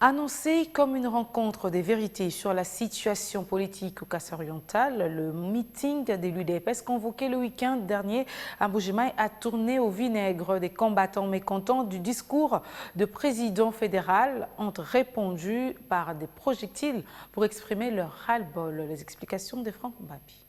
Annoncé comme une rencontre des vérités sur la situation politique au Kassai-Oriental, le meeting de l'UDPS convoqué le week-end dernier à Mbuji-Mayi a tourné au vinaigre. Des combattants mécontents du discours du président fédéral ont répondu par des projectiles pour exprimer leur ras-le-bol. Les explications de Franck Mbabi.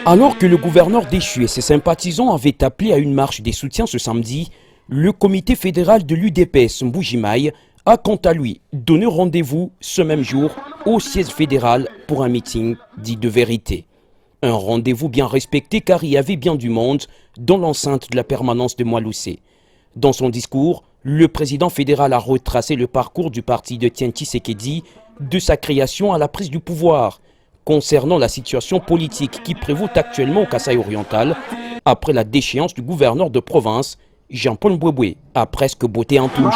Alors que le gouverneur déchu et ses sympathisants avaient appelé à une marche des soutiens ce samedi, le comité fédéral de l'UDPS Mbuji-Mayi a quant à lui donné rendez-vous ce même jour au siège fédéral pour un meeting dit de vérité. Un rendez-vous bien respecté car il y avait bien du monde dans l'enceinte de la permanence de Mwaloussé. Dans son discours, le président fédéral a retracé le parcours du parti de Tian Tshisekedi de sa création à la prise du pouvoir, concernant la situation politique qui prévaut actuellement au Kassai-Oriental, après la déchéance du gouverneur de province, Jean-Paul Mbwebwe a presque botté en touche.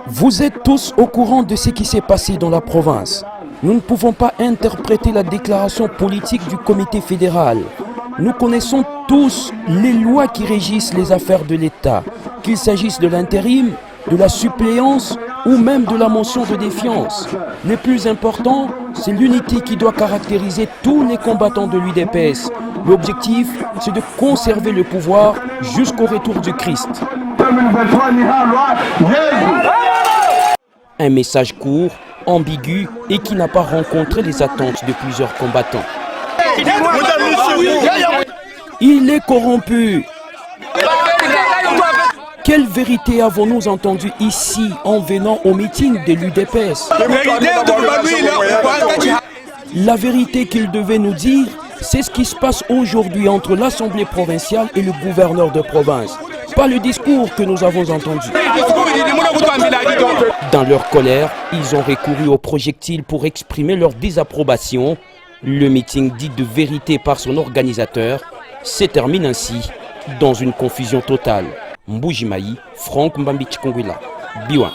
Vous êtes tous au courant de ce qui s'est passé dans la province. Nous ne pouvons pas interpréter la déclaration politique du comité fédéral. Nous connaissons tous les lois qui régissent les affaires de l'État, qu'il s'agisse de l'intérim, de la suppléance ou même de la motion de défiance. Le plus important, c'est l'unité qui doit caractériser tous les combattants de l'UDPS. L'objectif, c'est de conserver le pouvoir jusqu'au retour du Christ. Un message court, ambigu et qui n'a pas rencontré les attentes de plusieurs combattants. Il est corrompu. Quelle vérité avons-nous entendue ici en venant au meeting de l'UDPS? La vérité qu'il devait nous dire, c'est ce qui se passe aujourd'hui entre l'Assemblée provinciale et le gouverneur de province. Pas le discours que nous avons entendu. Dans leur colère, ils ont recouru aux projectiles pour exprimer leur désapprobation. Le meeting dit de vérité par son organisateur se termine ainsi dans une confusion totale. Mbuji-Mayi, Franck Mbabi Chikongwila, Biwa.